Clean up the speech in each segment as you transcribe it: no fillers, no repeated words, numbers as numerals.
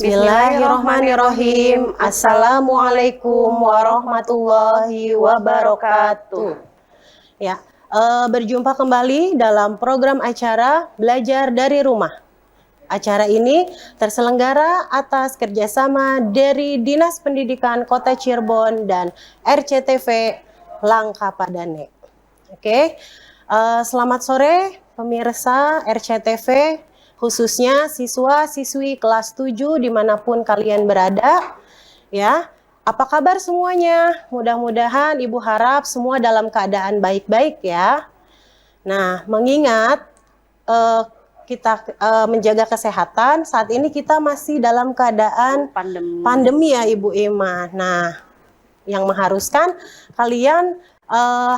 Bismillahirrahmanirrahim. Assalamualaikum warahmatullahi wabarakatuh. Ya, berjumpa kembali dalam program acara Belajar dari Rumah. Acara ini terselenggara atas kerjasama dari Dinas Pendidikan Kota Cirebon dan RCTV Langkapadane. Oke, selamat sore pemirsa RCTV, khususnya siswa-siswi kelas 7 dimanapun kalian berada. Ya, apa kabar semuanya? Mudah-mudahan Ibu harap semua dalam keadaan baik-baik ya. Nah, mengingat kita menjaga kesehatan, saat ini kita masih dalam keadaan pandemi ya Ibu Ima. Nah, yang mengharuskan kalian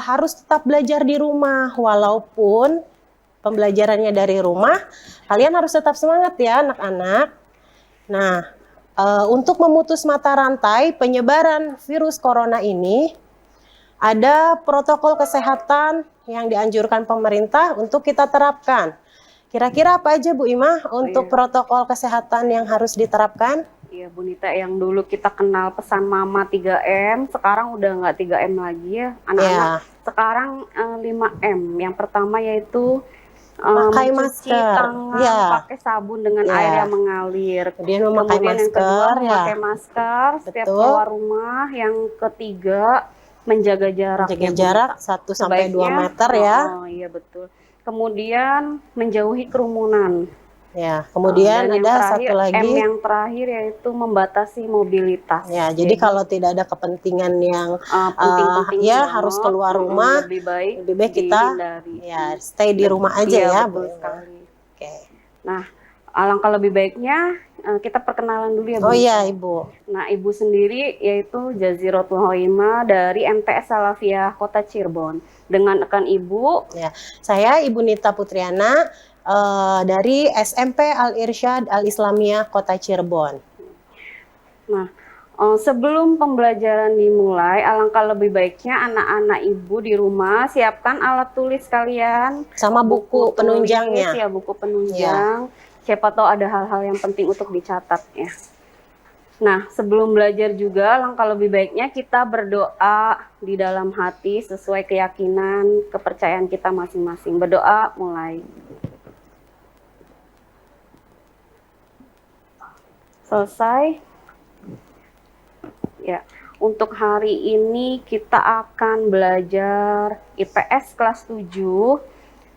harus tetap belajar di rumah, walaupun pembelajarannya dari rumah, kalian harus tetap semangat ya anak-anak. Nah, untuk memutus mata rantai penyebaran virus corona ini, ada protokol kesehatan yang dianjurkan pemerintah untuk kita terapkan. Kira-kira apa aja Bu Ima untuk protokol kesehatan yang harus diterapkan? Iya Bu Nita, yang dulu kita kenal pesan mama 3M, sekarang udah nggak 3M lagi ya anak-anak. Sekarang 5M. Yang pertama yaitu pakai mencuci masker, tangan pakai sabun dengan air yang mengalir. Kemudian memakai Kemudian masker, yang kedua memakai masker setiap keluar rumah. Yang ketiga menjaga jarak. Menjaga jarak 1-2 meter ya. Oh iya betul. Kemudian menjauhi kerumunan. Ya, kemudian ada satu lagi M yang terakhir yaitu membatasi mobilitas. Ya, jadi kalau tidak ada kepentingan yang penting ya harus keluar rumah, lebih baik kita ya stay di rumah aja ya, betul sekali. Oke. Nah, alangkah lebih baiknya kita perkenalan dulu ya Bu. Oh iya Ibu. Nah, Ibu sendiri yaitu Jaziratul Hoima dari MTS Salafiyah Kota Cirebon. Dengan rekan Ibu, ya, saya Ibu Nita Putriana dari SMP Al-Irsyad Al-Islamiyah Kota Cirebon. Nah, sebelum pembelajaran dimulai, alangkah lebih baiknya anak-anak Ibu di rumah siapkan alat tulis kalian sama buku penunjangnya. Ya, buku penunjang. Siapa tahu ada hal-hal yang penting untuk dicatat ya. Nah, sebelum belajar juga alangkah lebih baiknya kita berdoa di dalam hati sesuai keyakinan, kepercayaan kita masing-masing. Berdoa mulai. Selesai. Ya, untuk hari ini kita akan belajar IPS kelas 7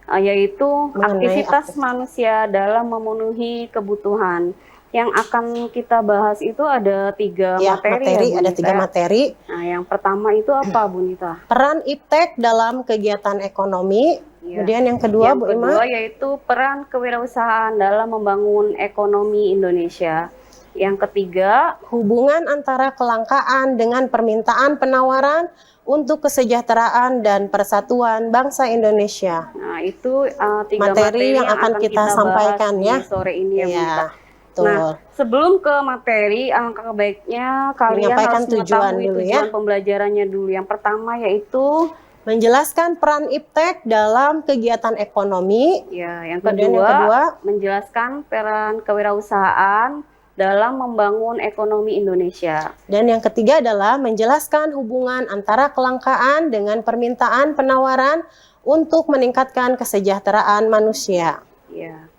yaitu aktivitas manusia dalam memenuhi kebutuhan. Yang akan kita bahas itu ada 3 materi. Ada 3 materi. Nah, yang pertama itu apa Bu Nita? Peran iptek dalam kegiatan ekonomi. Kemudian yang kedua Bu Ima? Yang kedua yaitu peran kewirausahaan dalam membangun ekonomi Indonesia. Yang ketiga, hubungan antara kelangkaan dengan permintaan penawaran untuk kesejahteraan dan persatuan bangsa Indonesia. Nah, itu 3 materi yang akan kita sampaikan ya sore ini ya, Bu. Nah, sebelum ke materi, alangkah baiknya kalian harus mengetahui tujuan pembelajarannya dulu. Yang pertama yaitu menjelaskan peran iptek dalam kegiatan ekonomi. Ya, yang kedua menjelaskan peran kewirausahaan dalam membangun ekonomi Indonesia. Dan yang ketiga adalah menjelaskan hubungan antara kelangkaan dengan permintaan penawaran untuk meningkatkan kesejahteraan manusia. Ya.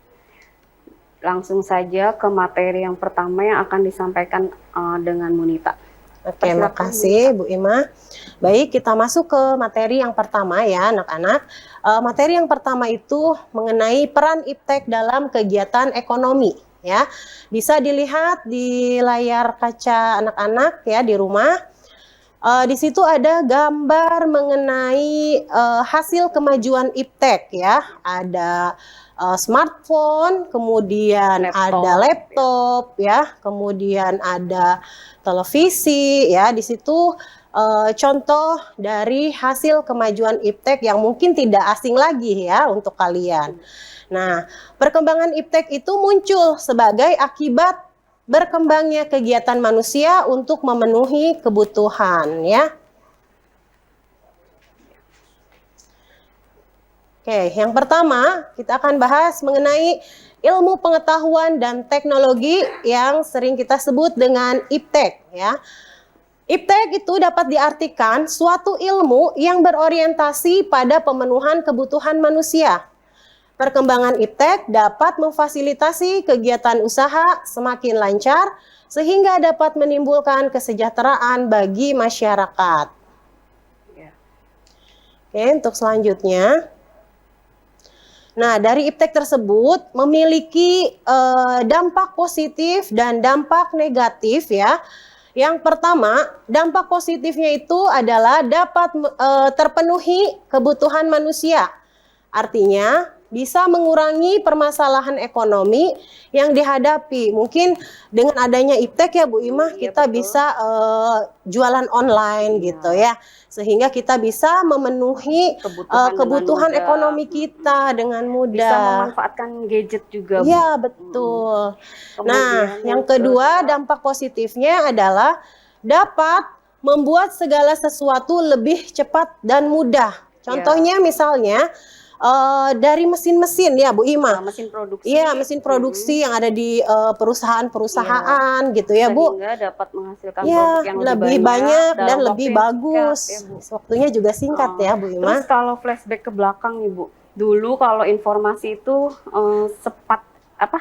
Langsung saja ke materi yang pertama yang akan disampaikan dengan Munita. Oke, makasih Bu Ima. Baik, kita masuk ke materi yang pertama ya anak-anak. Materi yang pertama itu mengenai peran iptek dalam kegiatan ekonomi. Ya, bisa dilihat di layar kaca anak-anak ya di rumah. Di situ ada gambar mengenai hasil kemajuan iptek ya. Ada smartphone, kemudian ada laptop ya, kemudian ada televisi ya. Di situ contoh dari hasil kemajuan iptek yang mungkin tidak asing lagi ya untuk kalian. Nah, perkembangan iptek itu muncul sebagai akibat berkembangnya kegiatan manusia untuk memenuhi kebutuhan ya. Oke, yang pertama kita akan bahas mengenai ilmu pengetahuan dan teknologi yang sering kita sebut dengan IPTEK ya. IPTEK itu dapat diartikan suatu ilmu yang berorientasi pada pemenuhan kebutuhan manusia. Perkembangan IPTEK dapat memfasilitasi kegiatan usaha semakin lancar sehingga dapat menimbulkan kesejahteraan bagi masyarakat. Oke, untuk selanjutnya. Nah, dari IPTEK tersebut memiliki dampak positif dan dampak negatif ya. Yang pertama, dampak positifnya itu adalah dapat terpenuhi kebutuhan manusia. Artinya, bisa mengurangi permasalahan ekonomi yang dihadapi. Mungkin dengan adanya IPTEK ya Bu Imah, kita bisa jualan online gitu ya. Sehingga kita bisa memenuhi kebutuhan ekonomi kita dengan mudah. Bisa memanfaatkan gadget juga Bu. Iya, betul. Nah, yang kedua dampak positifnya adalah dapat membuat segala sesuatu lebih cepat dan mudah. Contohnya misalnya dari mesin-mesin ya Bu Ima. Mesin produksi. Iya, mesin produksi yang ada di perusahaan-perusahaan gitu ya Bu. Sehingga dapat menghasilkan ya, produk yang lebih banyak dan lebih bagus. Ya, Bu. Waktunya juga singkat ya Bu Ima. Terus kalau flashback ke belakang nih Bu. Dulu kalau informasi itu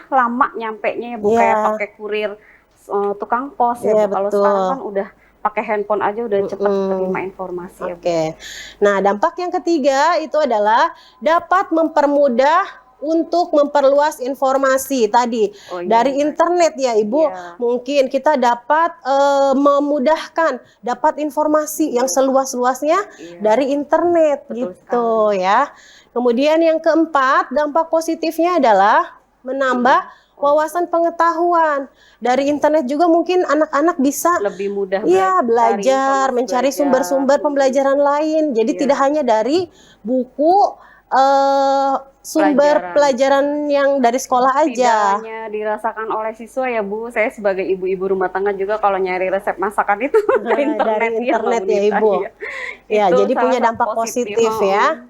lama nyampenya ya Bu, kayak pakai kurir tukang pos ya Bu. Kalau sekarang kan udah pakai handphone aja udah cepat terima informasi ya Bu. Nah, dampak yang ketiga itu adalah dapat mempermudah untuk memperluas informasi tadi dari internet ya Ibu. Mungkin kita dapat memudahkan dapat informasi yang seluas-luasnya dari internet gitu ya. Kemudian yang keempat, dampak positifnya adalah menambah wawasan pengetahuan. Dari internet juga mungkin anak-anak bisa lebih mudah belajar, mencari sumber-sumber pembelajaran lain. Jadi tidak hanya dari buku, sumber pelajaran yang dari sekolah aja. Tidak hanya dirasakan oleh siswa ya Bu. Saya sebagai ibu-ibu rumah tangga juga kalau nyari resep masakan itu dari internet ya Ibu. Ya, jadi punya dampak positif ya.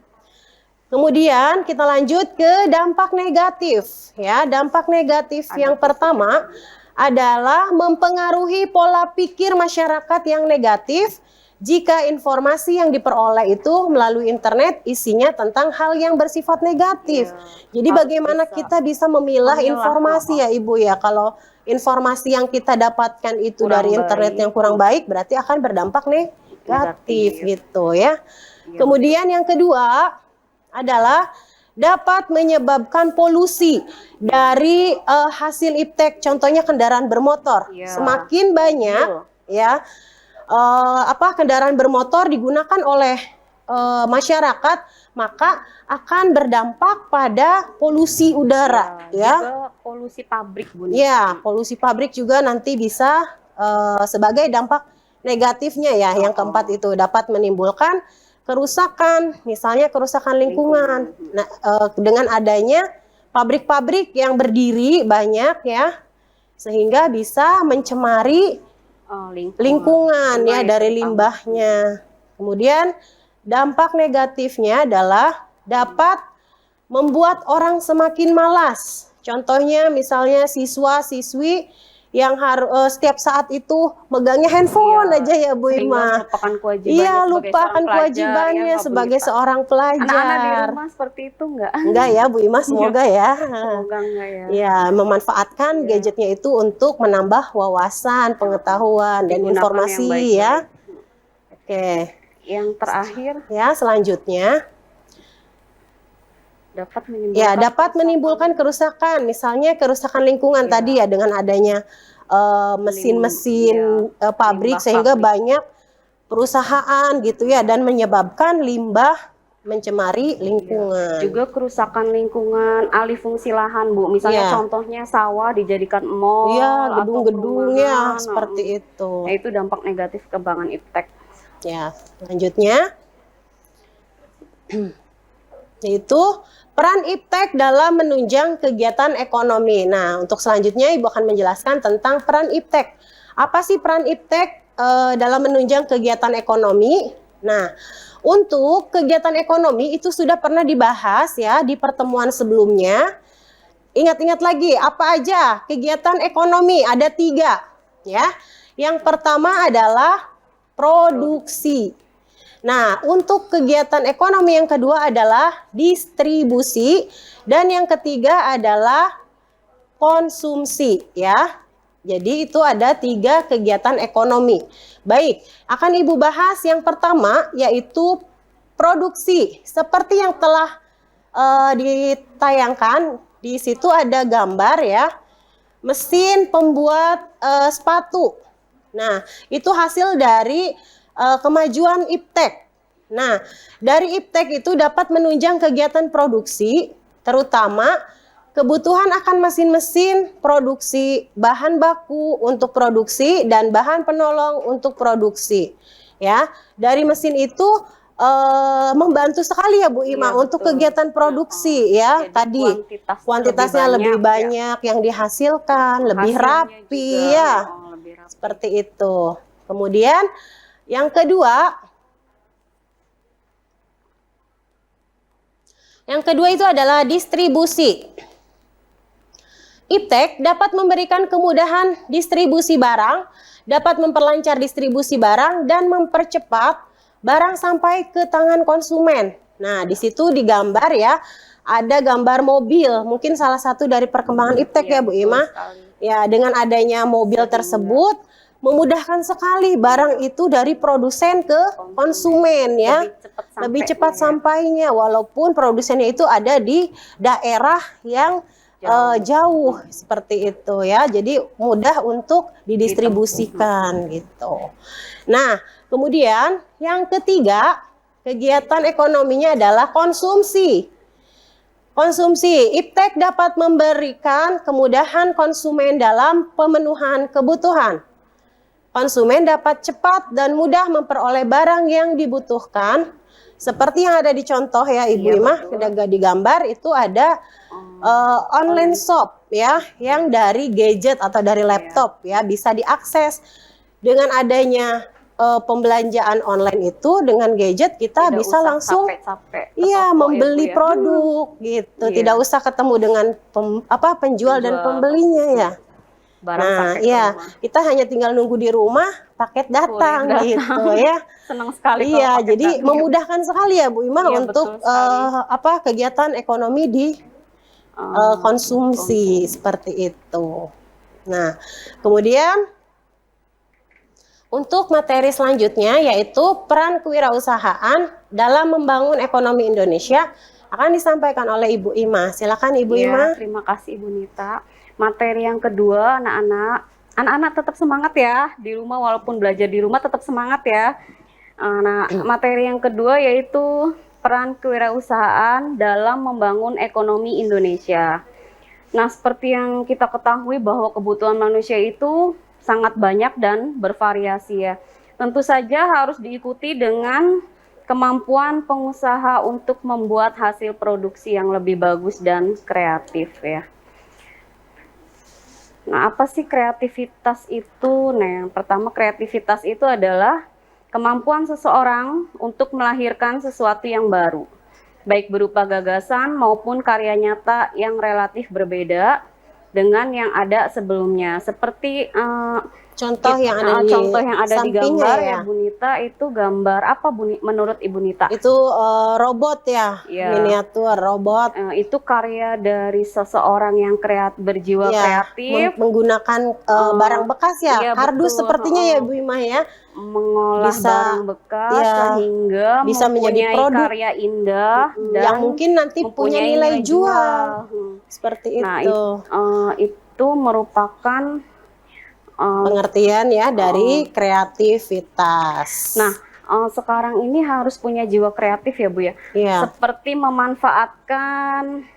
Kemudian kita lanjut ke dampak negatif ya. Dampak negatif yang pertama adalah mempengaruhi pola pikir masyarakat yang negatif jika informasi yang diperoleh itu melalui internet isinya tentang hal yang bersifat negatif. Jadi bagaimana kita bisa memilah informasi ya Ibu ya. Kalau informasi yang kita dapatkan itu dari internet yang kurang baik berarti akan berdampak negatif gitu ya. Kemudian yang kedua adalah dapat menyebabkan polusi dari hasil IPTEK. Contohnya kendaraan bermotor. Semakin banyak kendaraan bermotor digunakan oleh masyarakat, maka akan berdampak pada polusi udara juga polusi pabrik Bu. Ya, polusi pabrik juga nanti bisa sebagai dampak negatifnya ya. Yang keempat itu dapat menimbulkan kerusakan, misalnya kerusakan lingkungan. Nah, dengan adanya pabrik-pabrik yang berdiri banyak ya, sehingga bisa mencemari lingkungan ya dari limbahnya. Kemudian dampak negatifnya adalah dapat membuat orang semakin malas. Contohnya misalnya siswa-siswi yang harus setiap saat itu megangnya handphone aja ya Bu Ima. Lupakan kewajibannya sebagai seorang pelajar. Anak-anak di rumah seperti itu enggak? Enggak ya Bu Ima, semoga ya. Semoga enggak ya. Ya, memanfaatkan gadgetnya itu untuk menambah wawasan, pengetahuan dan informasi ya. Oke. Yang terakhir ya, selanjutnya dapat menimbulkan kerusakan, misalnya kerusakan lingkungan tadi ya dengan adanya mesin-mesin pabrik sehingga banyak perusahaan gitu ya dan menyebabkan limbah mencemari lingkungan. Juga kerusakan lingkungan, alih fungsi lahan Bu. Misalnya contohnya sawah dijadikan mall, gedung-gedungnya seperti itu. Nah, itu dampak negatif kembangan IPTEK. Ya, selanjutnya yaitu peran IPTEK dalam menunjang kegiatan ekonomi. Nah, untuk selanjutnya Ibu akan menjelaskan tentang peran IPTEK. Apa sih peran IPTEK dalam menunjang kegiatan ekonomi? Nah, untuk kegiatan ekonomi itu sudah pernah dibahas ya di pertemuan sebelumnya. ingat-ingat lagi apa aja kegiatan ekonomi, ada 3 ya. Yang pertama adalah produksi. Nah, untuk kegiatan ekonomi yang kedua adalah distribusi dan yang ketiga adalah konsumsi ya. Jadi itu ada 3 kegiatan ekonomi. Baik, akan Ibu bahas yang pertama yaitu produksi. Seperti yang telah ditayangkan, di situ ada gambar ya, mesin pembuat sepatu. Nah, itu hasil dari kemajuan iptek. Nah, dari iptek itu dapat menunjang kegiatan produksi, terutama kebutuhan akan mesin-mesin produksi, bahan baku untuk produksi, dan bahan penolong untuk produksi. Ya, dari mesin itu membantu sekali ya Bu Ima untuk kegiatan produksi ya. Tadi kuantitasnya lebih banyak yang dihasilkan, lebih rapi ya. Seperti itu. Kemudian yang kedua itu adalah distribusi. Iptek dapat memberikan kemudahan distribusi barang, dapat memperlancar distribusi barang dan mempercepat barang sampai ke tangan konsumen. Nah, di situ digambar ya, ada gambar mobil, mungkin salah satu dari perkembangan iptek ya Bu Ima. Ya, dengan adanya mobil tersebut memudahkan sekali barang itu dari produsen ke konsumen ya. Lebih cepat sampainya, walaupun produsennya itu ada di daerah yang jauh seperti itu ya. Jadi mudah untuk didistribusikan gitu. Nah, kemudian yang ketiga, kegiatan ekonominya adalah konsumsi. Konsumsi, iptek dapat memberikan kemudahan konsumen dalam pemenuhan kebutuhan. Konsumen dapat cepat dan mudah memperoleh barang yang dibutuhkan. Seperti yang ada di contoh ya Ibu Ima, di gambar itu ada online shop ya, yang dari gadget atau dari laptop ya, bisa diakses. Dengan adanya pembelanjaan online itu dengan gadget kita bisa langsung membeli produk gitu, tidak usah ketemu dengan penjual dan pembelinya ya. Nah, iya, kita hanya tinggal nunggu di rumah, paket datang gitu ya. Senang sekali. Iya, jadi memudahkan sekali ya Bu Ima untuk kegiatan ekonomi di konsumsi seperti itu. Nah, kemudian untuk materi selanjutnya yaitu peran kewirausahaan dalam membangun ekonomi Indonesia akan disampaikan oleh Ibu Ima. Silakan Ibu Ima. Terima kasih Ibu Nita. Materi yang kedua, anak-anak tetap semangat ya di rumah, walaupun belajar di rumah tetap semangat ya. Nah, materi yang kedua yaitu peran kewirausahaan dalam membangun ekonomi Indonesia. Nah, seperti yang kita ketahui bahwa kebutuhan manusia itu sangat banyak dan bervariasi ya. Tentu saja harus diikuti dengan kemampuan pengusaha untuk membuat hasil produksi yang lebih bagus dan kreatif ya. Nah, apa sih kreativitas itu? Nah, yang pertama, kreativitas itu adalah kemampuan seseorang untuk melahirkan sesuatu yang baru, baik berupa gagasan maupun karya nyata yang relatif berbeda dengan yang ada sebelumnya. Seperti contoh yang ada di gambar ya Bu Nita, itu gambar apa menurut Ibu Nita? Itu robot ya, miniatur robot. Itu karya dari seseorang yang berjiwa kreatif, menggunakan barang bekas ya, kardus sepertinya ya Bu Ima ya, mengolah barang bekas sehingga bisa menjadi produk karya indah dan yang mungkin nanti punya nilai jual. Seperti itu. Itu merupakan pengertian ya dari kreativitas. Nah, sekarang ini harus punya jiwa kreatif ya Bu ya. Seperti memanfaatkan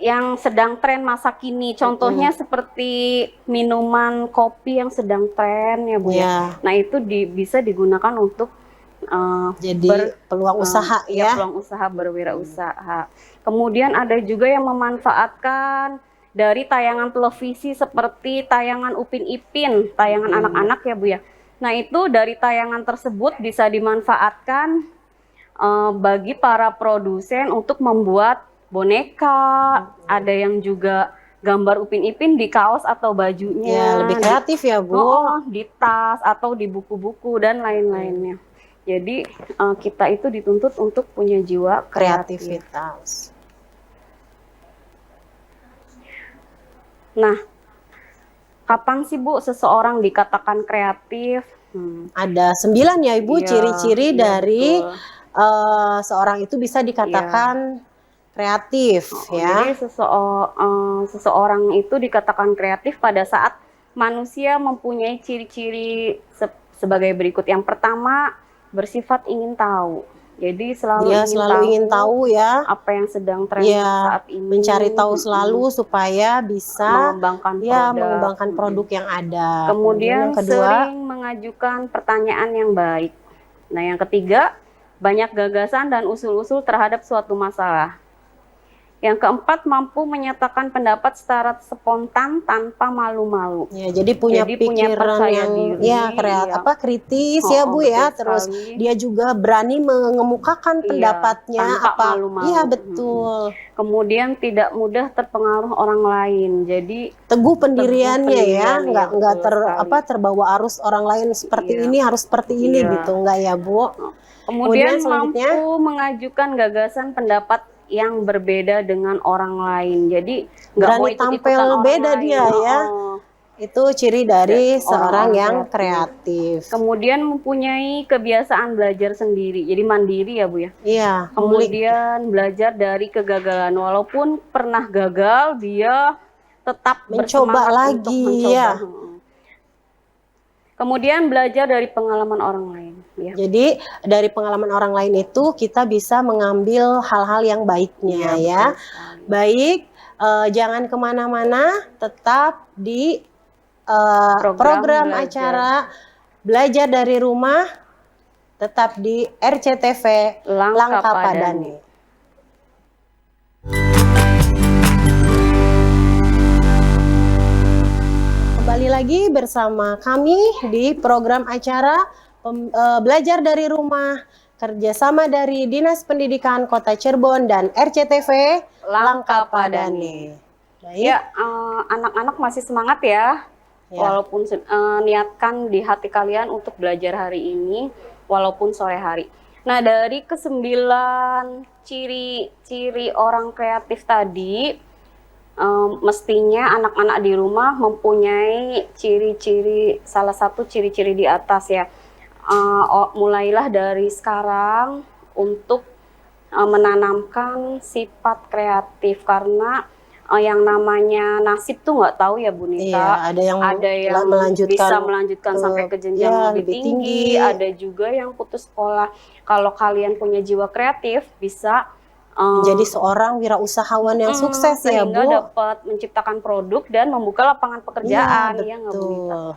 yang sedang tren masa kini. Contohnya seperti minuman kopi yang sedang tren ya Bu ya. Nah, itu bisa digunakan untuk jadi peluang usaha ya. Peluang usaha, berwirausaha. Kemudian ada juga yang memanfaatkan dari tayangan televisi seperti tayangan Upin Ipin, tayangan anak-anak ya Bu ya. Nah, itu dari tayangan tersebut bisa dimanfaatkan bagi para produsen untuk membuat boneka, ada yang juga gambar Upin Ipin di kaos atau bajunya. Ya, lebih kreatif ya, Bu. Di tas atau di buku-buku dan lain-lainnya. Jadi kita itu dituntut untuk punya jiwa kreatif. Kreativitas. Nah, kapan sih Bu seseorang dikatakan kreatif? Ada 9 ya Ibu Iya, ciri-ciri iya, dari betul. seorang itu bisa dikatakan kreatif ya. Jadi seseorang itu dikatakan kreatif pada saat manusia mempunyai ciri-ciri sebagai berikut. Yang pertama, bersifat ingin tahu. Jadi Dia selalu ingin tahu ya apa yang sedang tren ya, saat ini. mencari tahu selalu supaya bisa mengembangkan produk yang ada. Kemudian yang kedua, sering mengajukan pertanyaan yang baik. Nah, yang ketiga, banyak gagasan dan usul-usul terhadap suatu masalah. Yang keempat, mampu menyatakan pendapat secara spontan tanpa malu-malu. Ya, jadi punya pikiran percaya yang diri, kritis ya Bu ya. Terus dia juga berani mengemukakan pendapatnya tanpa malu-malu. Iya, betul. Kemudian tidak mudah terpengaruh orang lain. Jadi teguh pendiriannya ya, nggak terbawa arus orang lain seperti ini harus seperti ini gitu, enggak ya Bu. Kemudian mampu mengajukan gagasan pendapat yang berbeda dengan orang lain. Jadi nggak mau tampil beda dia ya. Itu ciri dari seorang yang kreatif. Kemudian mempunyai kebiasaan belajar sendiri. Jadi mandiri ya Bu ya. Iya. Kemudian belajar dari kegagalan. Walaupun pernah gagal, dia tetap mencoba lagi untuk mencoba. Ya. Kemudian belajar dari pengalaman orang lain. Ya. Jadi dari pengalaman orang lain itu kita bisa mengambil hal-hal yang baiknya ya. Baik, jangan kemana-mana, tetap di program acara belajar dari rumah, tetap di RCTV Langka Padani. Kembali lagi bersama kami di program acara belajar dari rumah kerjasama dari Dinas Pendidikan Kota Cirebon dan RCTV Langka Padani. Ya, anak-anak masih semangat ya. Walaupun niatkan di hati kalian untuk belajar hari ini, walaupun sore hari. Nah, dari ke-9 ciri-ciri orang kreatif tadi, mestinya anak-anak di rumah mempunyai ciri-ciri, salah satu ciri-ciri di atas ya. Mulailah dari sekarang untuk menanamkan sifat kreatif, karena yang namanya nasib tuh nggak tahu ya Bu Nita. Iya, ada yang bisa melanjutkan sampai ke jenjang lebih tinggi, ada juga yang putus sekolah. Kalau kalian punya jiwa kreatif, bisa jadi seorang wirausahawan yang sukses ya Bu. Sehingga dapat menciptakan produk dan membuka lapangan pekerjaan. Iya, betul.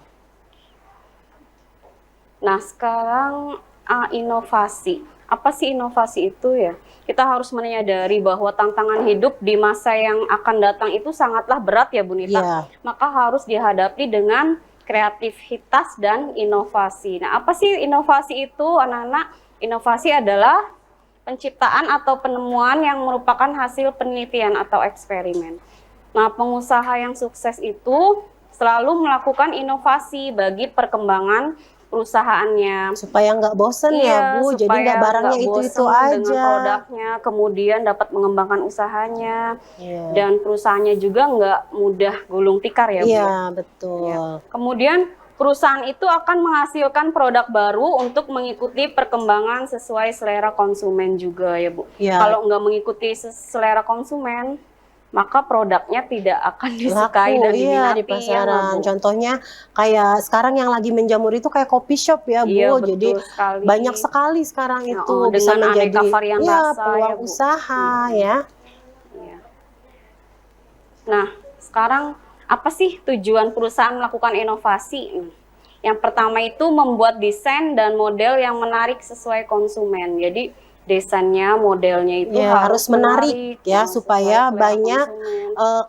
Nah, sekarang inovasi. Apa sih inovasi itu ya? Kita harus menyadari bahwa tantangan hidup di masa yang akan datang itu sangatlah berat ya Bu Nita. Maka harus dihadapi dengan kreativitas dan inovasi. Nah, apa sih inovasi itu anak-anak? Inovasi adalah penciptaan atau penemuan yang merupakan hasil penelitian atau eksperimen. Nah, pengusaha yang sukses itu selalu melakukan inovasi bagi perkembangan perusahaannya. Supaya nggak bosen ya Bu, jadi nggak barangnya itu-itu aja. Dengan produknya, kemudian dapat mengembangkan usahanya, dan perusahaannya juga nggak mudah gulung tikar ya Bu. Iya, betul. Ya. Kemudian perusahaan itu akan menghasilkan produk baru untuk mengikuti perkembangan sesuai selera konsumen juga ya Bu. Kalau nggak mengikuti selera konsumen, maka produknya tidak akan disukai dan diminati di pasaran. Contohnya kayak sekarang yang lagi menjamur itu kayak coffee shop ya Bu. Jadi banyak sekali sekarang itu bisa menjadi peluang usaha ya. Nah, sekarang apa sih tujuan perusahaan melakukan inovasi? Yang pertama itu membuat desain dan model yang menarik sesuai konsumen. Jadi desainnya, modelnya itu harus menarik ya, supaya banyak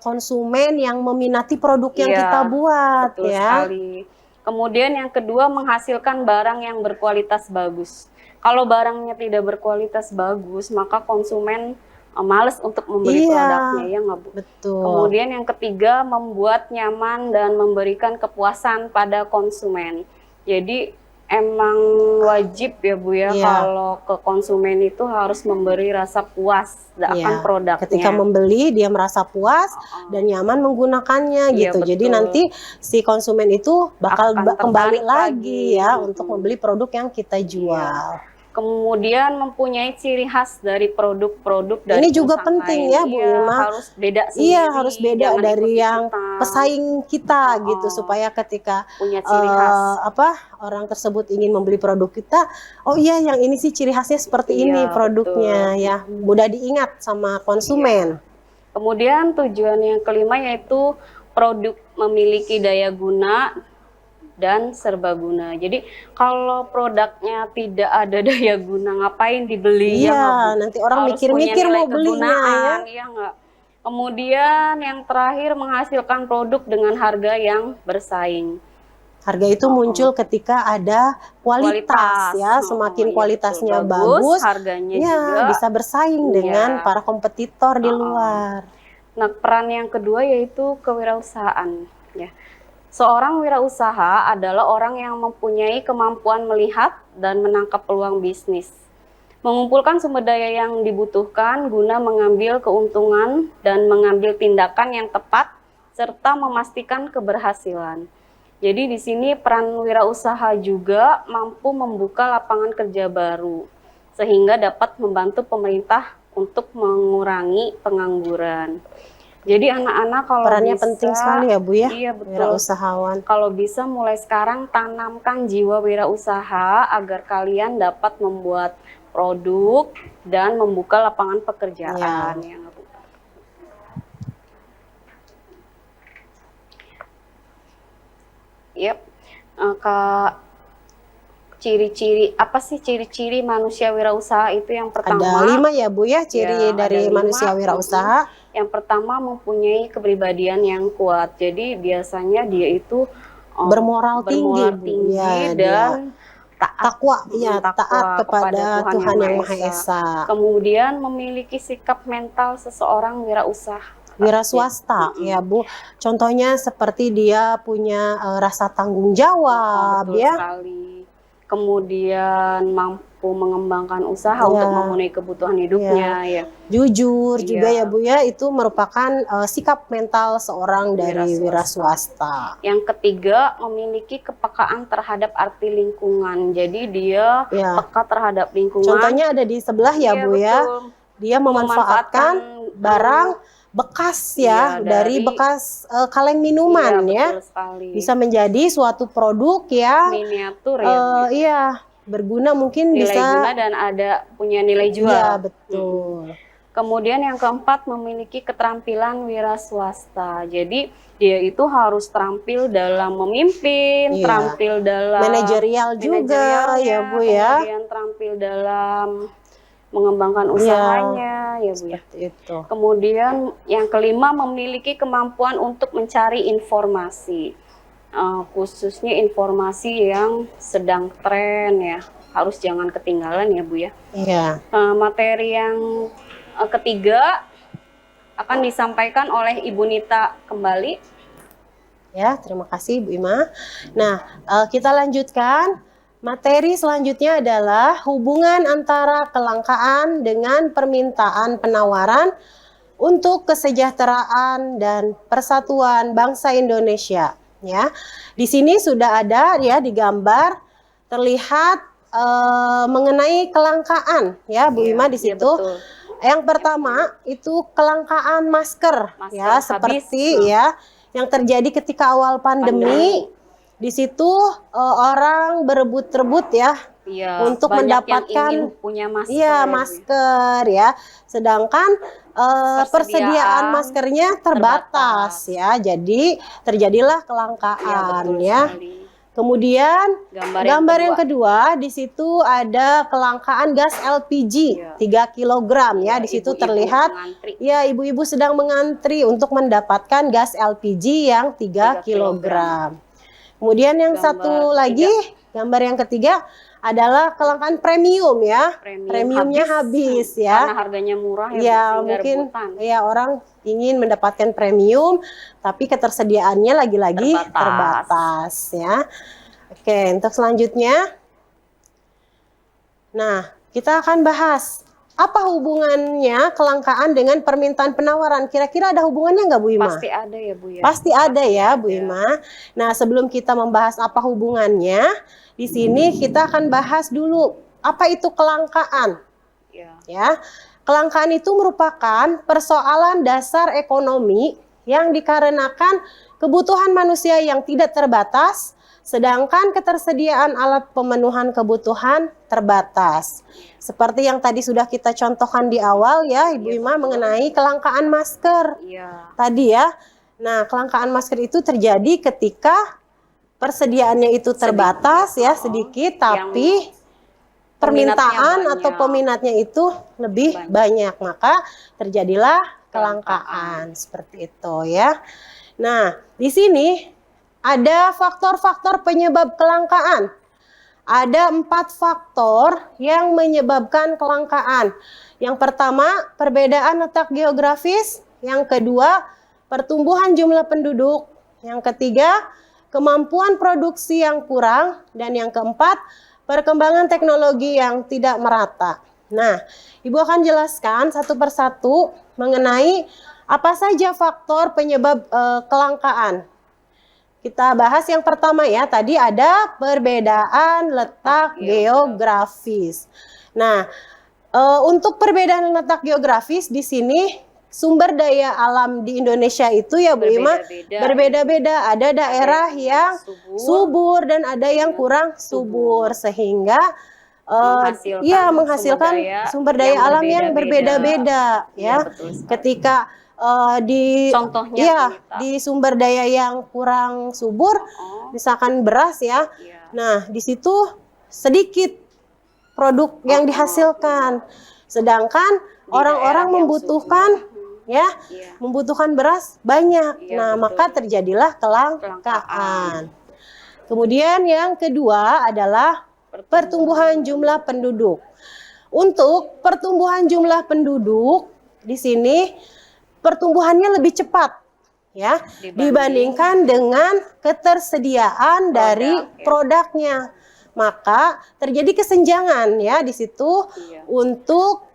konsumen yang meminati produk yang kita buat. Betul sekali. Kemudian yang kedua, menghasilkan barang yang berkualitas bagus. Kalau barangnya tidak berkualitas bagus, maka konsumen males untuk membeli produknya, ya nggak Bu? Betul. Kemudian yang ketiga, membuat nyaman dan memberikan kepuasan pada konsumen. Jadi emang wajib ya Bu ya, kalau ke konsumen itu harus memberi rasa puas akan produknya. Ketika membeli dia merasa puas dan nyaman menggunakannya gitu. Betul. Jadi nanti si konsumen itu bakal kembali lagi ya untuk membeli produk yang kita jual. Kemudian mempunyai ciri khas dari produk-produk dari ini juga perusahaan penting lain. ya Bu Ima. Harus beda sendiri. Iya, harus beda dari yang pesaing kita gitu, supaya ketika punya ciri khas. Orang tersebut ingin membeli produk kita, oh iya yang ini sih ciri khasnya seperti ini produknya, ya mudah diingat sama konsumen. Kemudian tujuan yang kelima yaitu produk memiliki daya guna dan serbaguna. Jadi kalau produknya tidak ada daya guna, ngapain dibeli? Iya, nanti orang mikir-mikir mau belinya ya nggak. Kemudian yang terakhir, menghasilkan produk dengan harga yang bersaing. Harga itu muncul ketika ada kualitas ya, semakin kualitasnya bagus, harganya juga bisa bersaing dengan para kompetitor di luar. Nah, peran yang kedua yaitu kewirausahaan ya. Seorang wirausaha adalah orang yang mempunyai kemampuan melihat dan menangkap peluang bisnis, mengumpulkan sumber daya yang dibutuhkan guna mengambil keuntungan dan mengambil tindakan yang tepat serta memastikan keberhasilan. Jadi di sini peran wirausaha juga mampu membuka lapangan kerja baru sehingga dapat membantu pemerintah untuk mengurangi pengangguran. Jadi anak-anak kalau perannya bisa, penting sekali ya Bu ya, iya betul. Wirausahawan. Kalau bisa mulai sekarang tanamkan jiwa wirausaha agar kalian dapat membuat produk dan membuka lapangan pekerjaan. Ya, Bu. Yep. Ciri-ciri apa sih ciri-ciri manusia wirausaha itu? Yang pertama ada 5 ya Bu ya, ciri dari manusia wirausaha. Yang pertama mempunyai kepribadian yang kuat. Jadi biasanya dia itu bermoral tinggi ya, dan takwa, taat kepada Tuhan yang Maha Esa. Kemudian memiliki sikap mental seseorang wira swasta ya Bu. Contohnya seperti dia punya rasa tanggung jawab ya. Sekali. Kemudian mampu mengembangkan usaha untuk memenuhi kebutuhan hidupnya ya. Jujur juga ya Bu ya, itu merupakan sikap mental seorang dari wira swasta. Yang ketiga, memiliki kepekaan terhadap arti lingkungan. Jadi dia peka terhadap lingkungan. Contohnya ada di sebelah ya Bu ya. Dia memanfaatkan barang bekas ya, dari bekas kaleng minuman ya, bisa menjadi suatu produk ya, miniatur ya, berguna, mungkin nilai bisa guna dan ada punya nilai jual. Ya, betul. Kemudian yang keempat, memiliki keterampilan wira swasta. Jadi dia itu harus terampil dalam memimpin, terampil dalam manajerial juga ya Bu ya. Kemudian terampil dalam mengembangkan usahanya ya Bu ya. Itu. Kemudian yang kelima, memiliki kemampuan untuk mencari informasi, khususnya informasi yang sedang tren ya, harus jangan ketinggalan ya Bu ya. Iya. Materi yang ketiga akan disampaikan oleh Ibu Nita kembali. Ya, terima kasih Bu Ima. Nah, kita lanjutkan. Materi selanjutnya adalah hubungan antara kelangkaan dengan permintaan penawaran untuk kesejahteraan dan persatuan bangsa Indonesia. Ya, di sini sudah ada ya di gambar terlihat mengenai kelangkaan ya Bu Ima di situ. Betul. Yang pertama itu kelangkaan masker ya, seperti ya yang terjadi ketika awal pandemi. Di situ orang berebut-rebut ya, untuk mendapatkan punya masker, masker ya. Sedangkan persediaan maskernya terbatas ya. Jadi terjadilah kelangkaan ya. Kemudian gambar yang kedua di situ ada kelangkaan gas LPG 3 kg ya. Di situ terlihat ya ibu-ibu sedang mengantri untuk mendapatkan gas LPG yang 3 kg. Kemudian yang satu lagi, gambar yang ketiga adalah kelangkaan premium ya. Premiumnya habis ya. Karena harganya murah ya, Ya sehingga mungkin rebutan. ya orang ingin mendapatkan premium tapi ketersediaannya lagi-lagi terbatas ya. Oke, untuk selanjutnya. Nah, kita akan bahas apa hubungannya kelangkaan dengan permintaan penawaran. Kira-kira ada hubungannya nggak Bu Ima? Pasti ada ya Bu ya. Pasti ada ya Bu Ima. Nah, sebelum kita membahas apa hubungannya, di sini kita akan bahas dulu apa itu kelangkaan. Ya, kelangkaan itu merupakan persoalan dasar ekonomi yang dikarenakan kebutuhan manusia yang tidak terbatas, sedangkan ketersediaan alat pemenuhan kebutuhan terbatas. Seperti yang tadi sudah kita contohkan di awal ya Ibu Ima mengenai kelangkaan masker. Tadi ya. Nah, kelangkaan masker itu terjadi ketika persediaannya itu terbatas sedikit tapi permintaan atau peminatnya itu lebih banyak, maka terjadilah kelangkaan seperti itu ya. Nah, di sini ada faktor-faktor penyebab kelangkaan. Ada 4 faktor yang menyebabkan kelangkaan. Yang pertama, perbedaan letak geografis. Yang kedua, pertumbuhan jumlah penduduk. Yang ketiga, kemampuan produksi yang kurang. Dan yang keempat, perkembangan teknologi yang tidak merata. Nah, Ibu akan jelaskan satu persatu mengenai apa saja faktor penyebab kelangkaan. Kita bahas yang pertama ya, tadi ada perbedaan letak geografis. Nah, untuk perbedaan letak geografis di sini sumber daya alam di Indonesia itu ya Bu Ima berbeda-beda. Ada daerah yang subur dan ada yang kurang subur sehingga menghasilkan sumber daya alam yang berbeda-beda ya. Ketika di sumber daya yang kurang subur, misalkan beras ya. Nah, di situ sedikit produk yang dihasilkan. Sedangkan orang-orang membutuhkan membutuhkan beras banyak. Nah, maka terjadilah kelangkaan. Kemudian yang kedua adalah pertumbuhan jumlah penduduk. Untuk pertumbuhan jumlah penduduk di sini pertumbuhannya lebih cepat ya dibandingkan dengan ketersediaan dari produknya. Maka terjadi kesenjangan ya di situ untuk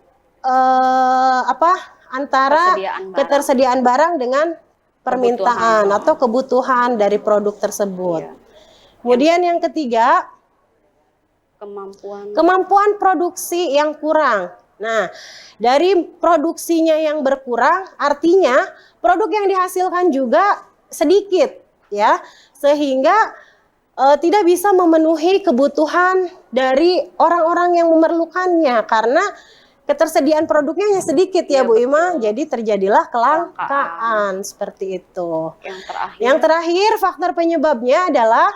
antara ketersediaan barang dengan permintaan atau kebutuhan dari produk tersebut. Kemudian yang ketiga, kemampuan produksi yang kurang. Nah, dari produksinya yang berkurang, artinya produk yang dihasilkan juga sedikit, ya, sehingga tidak bisa memenuhi kebutuhan dari orang-orang yang memerlukannya karena ketersediaan produknya hanya sedikit ya Bu Ima, jadi terjadilah kelangkaan seperti itu. Yang terakhir faktor penyebabnya adalah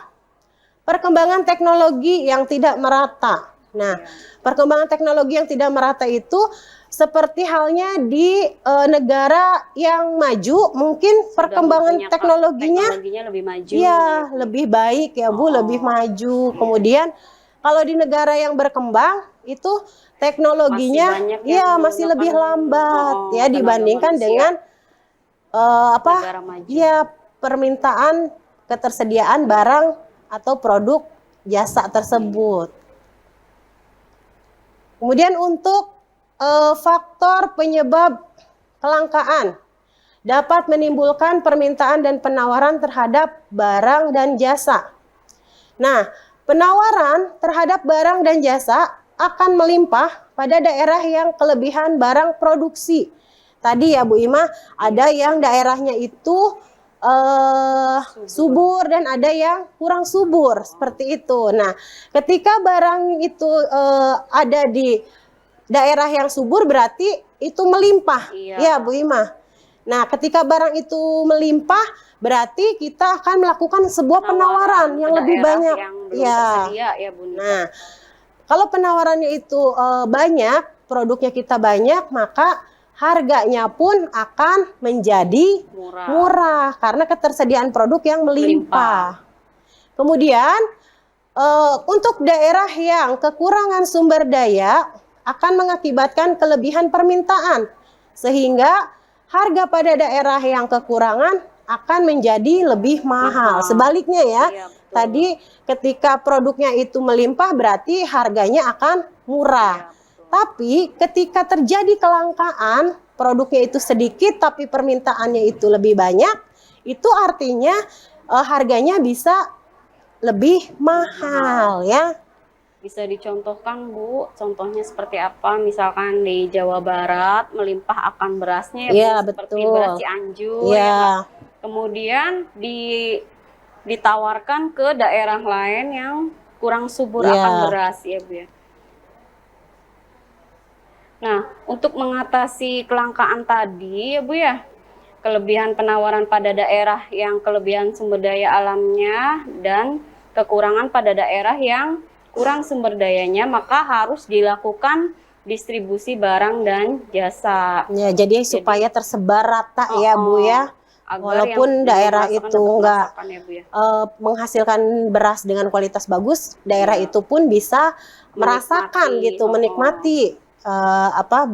perkembangan teknologi yang tidak merata. Nah, perkembangan teknologi yang tidak merata itu seperti halnya di negara yang maju, mungkin perkembangan teknologinya lebih maju. Ya, lebih baik ya Bu, lebih maju. Kemudian kalau di negara yang berkembang itu teknologinya masih lebih lambat ya dibandingkan dengan permintaan ketersediaan barang atau produk jasa tersebut. Kemudian untuk faktor penyebab kelangkaan dapat menimbulkan permintaan dan penawaran terhadap barang dan jasa. Nah, penawaran terhadap barang dan jasa akan melimpah pada daerah yang kelebihan barang produksi. Tadi ya Bu Ima, ada yang daerahnya itu subur dan ada yang kurang subur seperti itu. Nah, ketika barang itu ada di daerah yang subur berarti itu melimpah, ya Bu Ima. Nah, ketika barang itu melimpah berarti kita akan melakukan sebuah penawaran yang lebih banyak. Nah, kalau penawarannya itu banyak, produknya kita banyak, maka harganya pun akan menjadi murah karena ketersediaan produk yang melimpah. Kemudian Untuk daerah yang kekurangan sumber daya akan mengakibatkan kelebihan permintaan, sehingga harga pada daerah yang kekurangan akan menjadi lebih mahal. Sebaliknya ya, Iya, betul. tadi ketika produknya itu melimpah berarti harganya akan murah. Iya, betul. Tapi ketika terjadi kelangkaan, produknya itu sedikit tapi permintaannya itu lebih banyak, itu artinya harganya bisa lebih mahal ya. Bisa dicontohkan Bu, contohnya seperti apa? Misalkan di Jawa Barat melimpah akan berasnya ya Bu, Iya, seperti betul. beras Cianjur ya Iya. Kak. Kemudian ditawarkan ke daerah lain yang kurang subur Iya. akan beras ya Bu ya. Nah, untuk mengatasi kelangkaan tadi ya Bu ya, kelebihan penawaran pada daerah yang kelebihan sumber daya alamnya dan kekurangan pada daerah yang kurang sumber dayanya, maka harus dilakukan distribusi barang dan jasa. Ya, jadi supaya tersebar rata ya Bu ya. Agar Walaupun yang daerah merasakan itu dapat enggak merasakan ya Bu ya. menghasilkan beras dengan kualitas bagus, daerah Iya. itu pun bisa merasakan Menikmati, gitu, menikmati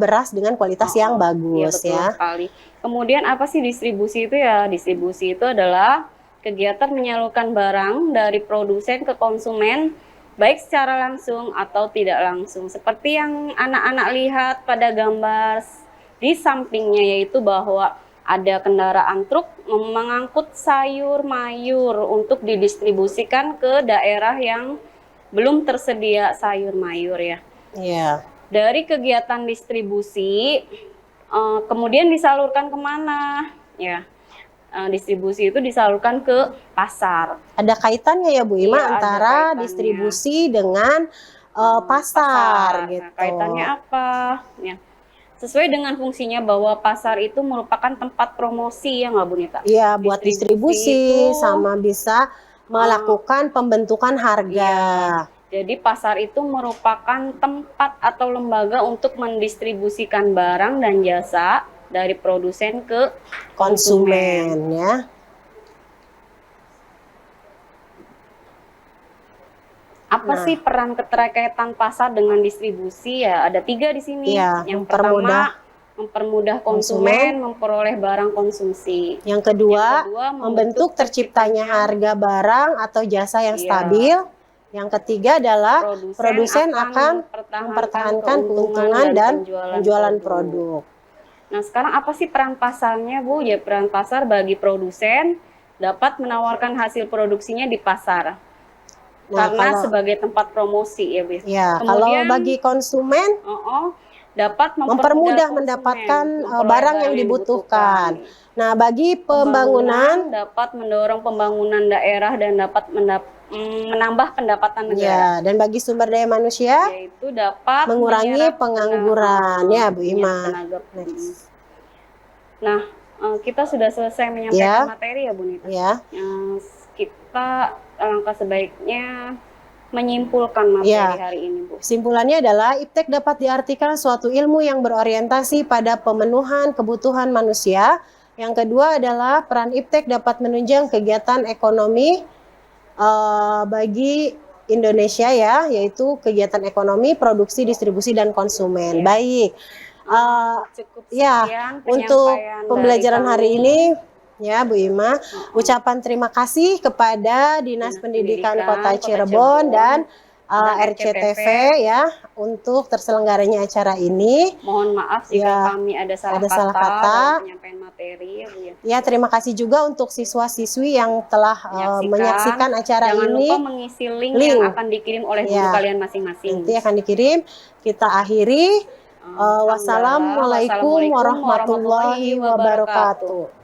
beras dengan kualitas yang Iya, bagus betul ya. sekali. Kemudian apa sih distribusi itu ya? Distribusi itu adalah kegiatan menyalurkan barang dari produsen ke konsumen baik secara langsung atau tidak langsung. Seperti yang anak-anak lihat pada gambar di sampingnya, yaitu bahwa ada kendaraan truk mengangkut sayur mayur untuk didistribusikan ke daerah yang belum tersedia sayur mayur ya. Iya. Dari kegiatan distribusi kemudian disalurkan kemana ya? Distribusi itu disalurkan ke pasar. Ada kaitannya ya Bu Ima Iya, ada antara kaitannya. distribusi dengan pasar gitu. Nah, kaitannya apa? Ya, sesuai dengan fungsinya bahwa pasar itu merupakan tempat promosi ya nggak Bu Nita? Iya, buat distribusi itu, sama bisa melakukan pembentukan harga. Jadi pasar itu merupakan tempat atau lembaga untuk mendistribusikan barang dan jasa dari produsen ke konsumen ya. Apa sih peran keterkaitan pasar dengan distribusi ya? Ada 3 di sini. Iya, Yang pertama, mempermudah konsumen memperoleh barang konsumsi. Yang kedua, membentuk terciptanya harga barang atau jasa yang stabil. Yang ketiga adalah produsen akan mempertahankan keuntungan dan penjualan produk. Nah, sekarang apa sih peran pasarnya, Bu? Ya, peran pasar bagi produsen dapat menawarkan hasil produksinya di pasar. Karena sebagai tempat promosi ya, Bu. Ya, kalau bagi konsumen dapat mempermudah mendapatkan barang yang dibutuhkan. Nah, bagi pembangunan dapat mendorong pembangunan daerah dan dapat menambah pendapatan negara. Ya, dan bagi sumber daya manusia yaitu dapat mengurangi pengangguran ya Bu Ima. Nah, kita sudah selesai menyampaikan materi ya Bu Nita. Ya. Kita alangkah sebaiknya menyimpulkan materi hari ini Bu. Kesimpulannya adalah iptek dapat diartikan suatu ilmu yang berorientasi pada pemenuhan kebutuhan manusia. Yang kedua adalah peran iptek dapat menunjang kegiatan ekonomi bagi Indonesia ya, yaitu kegiatan ekonomi, produksi, distribusi, dan konsumen. Baik, cukup ya untuk pembelajaran hari ini ya Bu Ima, ucapan terima kasih kepada Dinas Pendidikan Kota Cirebon dan RCTV ya untuk terselenggaranya acara ini. Mohon maaf jika kami ada salah kata dalam penyampaian materi ya Bu ya. Ya, terima kasih juga untuk siswa-siswi yang telah menyaksikan acara Jangan ini. Jangan lupa mengisi link yang akan dikirim oleh guru kalian masing-masing. Nanti akan dikirim. Kita akhiri. Wassalamualaikum warahmatullahi wabarakatuh.